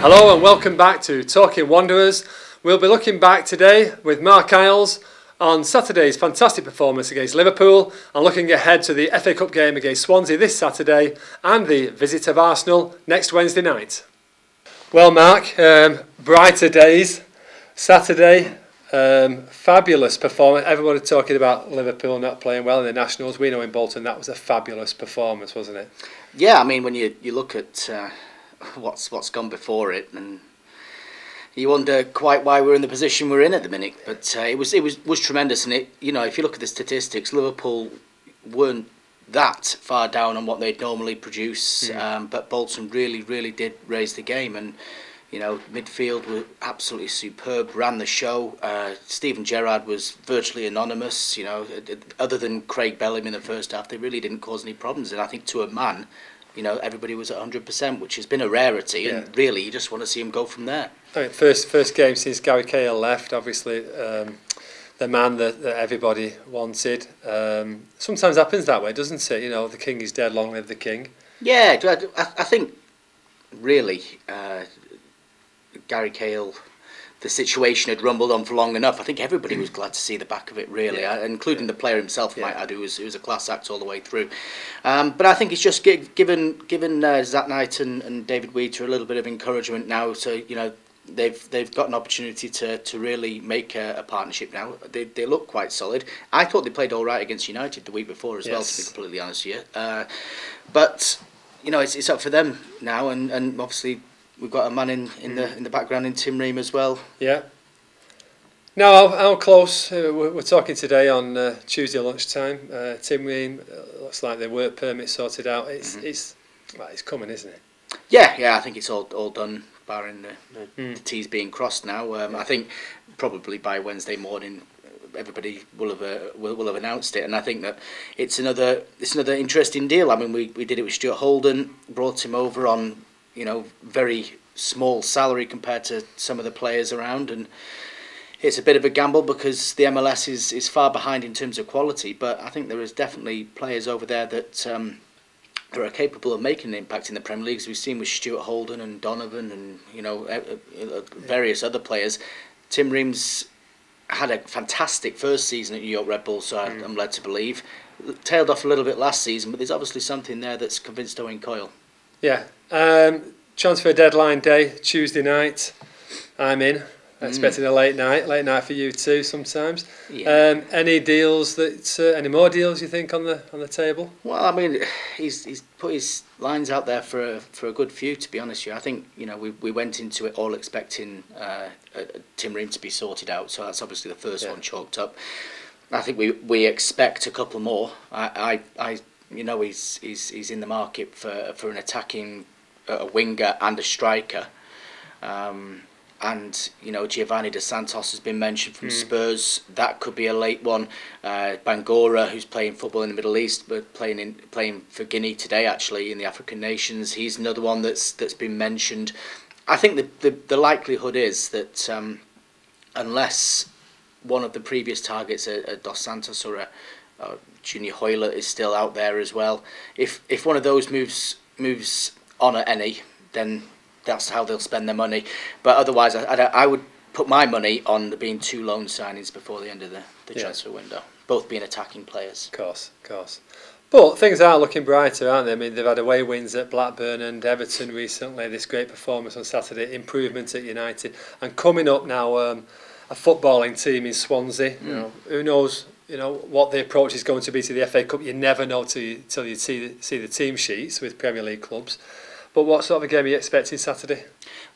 Hello and welcome back to Talking Wanderers. We'll be looking back today with Mark Isles on Saturday's fantastic performance against Liverpool and looking ahead to the FA Cup game against Swansea this Saturday and the visit of Arsenal next Wednesday night. Well, Mark, brighter days. Saturday, fabulous performance. Everybody talking about Liverpool not playing well in the Nationals. We know in Bolton that was a fabulous performance, wasn't it? Yeah, I mean, when you look at what's gone before it, and you wonder quite why we're in the position we're in at the minute. But it was tremendous, and if you look at the statistics, Liverpool weren't that far down on what they'd normally produce, but Bolton really did raise the game, and midfield were absolutely superb, ran the show. Steven Gerrard was virtually anonymous. Other than Craig Bellamy in the first half, they really didn't cause any problems, and I think to a man, everybody was at 100%, which has been a rarity, and really you just want to see him go from there. I mean, first game since Gary Cahill left, obviously the man that everybody wanted. Sometimes happens that way, doesn't it? The king is dead, long live the king. Yeah, I think really Gary Cahill, the situation had rumbled on for long enough. I think everybody was glad to see the back of it, really, including the player himself, might add, who was a class act all the way through. But I think it's just given Zat Knight and David Wheater a little bit of encouragement now. So they've got an opportunity to really make a partnership now. They look quite solid. I thought they played all right against United the week before as well, to be completely honest with you. But it's up for them now, and obviously we've got a man in the background in Tim Ream as well. Yeah. Now, how close? We're talking today on Tuesday lunchtime. Tim Ream looks like the work permit sorted out. It's coming, isn't it? Yeah. I think it's all done, barring the T's being crossed now. I think probably by Wednesday morning, everybody will have announced it, and I think that it's another interesting deal. I mean, we did it with Stuart Holden, brought him over on very small salary compared to some of the players around, and it's a bit of a gamble because the MLS is far behind in terms of quality, but I think there is definitely players over there that are capable of making an impact in the Premier League, as we've seen with Stuart Holden and Donovan and various other players. Tim Ream's had a fantastic first season at New York Red Bulls, so I'm led to believe. Tailed off a little bit last season, but there's obviously something there that's convinced Owen Coyle. Yeah. Transfer deadline day, Tuesday night. I'm in. Expecting a late night for you too sometimes. Yeah. Any deals any more deals you think on the table? Well, I mean, he's put his lines out there for a good few, to be honest with you. I think we went into it all expecting Tim Ream to be sorted out, so that's obviously the first one chalked up. I think we expect a couple more. He's in the market for an attacking a winger and a striker, and Giovanni Dos Santos has been mentioned from Spurs. That could be a late one. Bangura, who's playing football in the Middle East but playing for Guinea today, actually, in the African nations, he's another one that's been mentioned. I think the likelihood is that unless one of the previous targets, a Dos Santos or a Junior Hoylett, is still out there as well, if one of those moves on at any, then that's how they'll spend their money. But otherwise, I would put my money on there being two loan signings before the end of the transfer window, both being attacking players. Of course. But things are looking brighter, aren't they? I mean, they've had away wins at Blackburn and Everton recently, this great performance on Saturday, improvement at United, and coming up now a footballing team in Swansea. Who knows what the approach is going to be to the FA Cup. You never know till you see the team sheets with Premier League clubs. But what sort of a game are you expecting Saturday?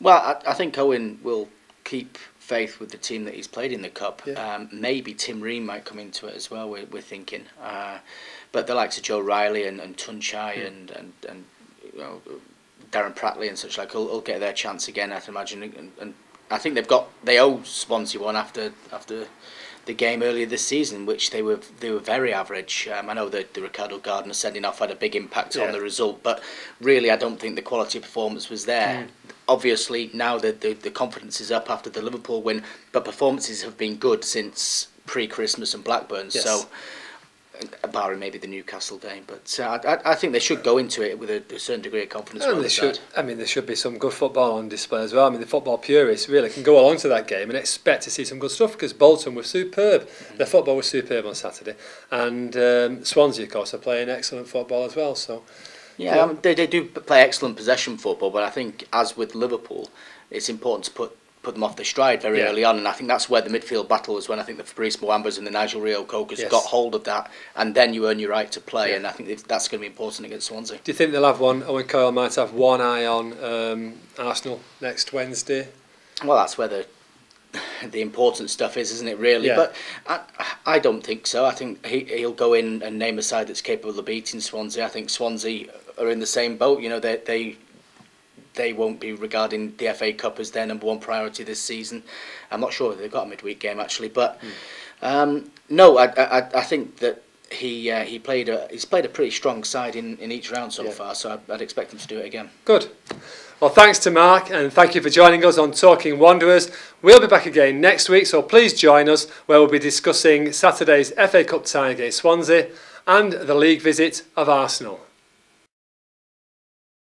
Well, I think Owen will keep faith with the team that he's played in the Cup. Yeah. Maybe Tim Ream might come into it as well, we're thinking. But the likes of Joe Riley and Tunchai and Darren Pratley and such will get their chance again, I imagine. And I think they owe Swansea one after the game earlier this season, which they were very average. I know that the Ricardo Gardner sending off had a big impact on the result, but really I don't think the quality of performance was there. Obviously now the confidence is up after the Liverpool win, but performances have been good since pre-Christmas and Blackburn. Yes. So barring maybe the Newcastle game. But I think they should go into it with a certain degree of confidence. And they should. I mean, there should be some good football on display as well. I mean, the football purists really can go along to that game and expect to see some good stuff, because Bolton were superb. Their football was superb on Saturday, and Swansea, of course, are playing excellent football as well. So yeah, they do play excellent possession football, but I think, as with Liverpool, it's important to put them off their stride very early on, and I think that's where the midfield battle was, when I think the Fabrice Mwambas and the Nigel Reo-Cokas got hold of that, and then you earn your right to play, and I think that's going to be important against Swansea. Do you think they'll have one, Owen Coyle might have one eye on Arsenal next Wednesday? Well, that's where the important stuff is, isn't it, really? Yeah. But I don't think so. I think he'll go in and name a side that's capable of beating Swansea. I think Swansea are in the same boat. You know, they won't be regarding the FA Cup as their number one priority this season. I'm not sure if they've got a midweek game actually, but no, I think that he's played a pretty strong side in each round so far, so I'd expect him to do it again. Good. Well, thanks to Mark, and thank you for joining us on Talking Wanderers. We'll be back again next week, so please join us, where we'll be discussing Saturday's FA Cup tie against Swansea and the league visit of Arsenal.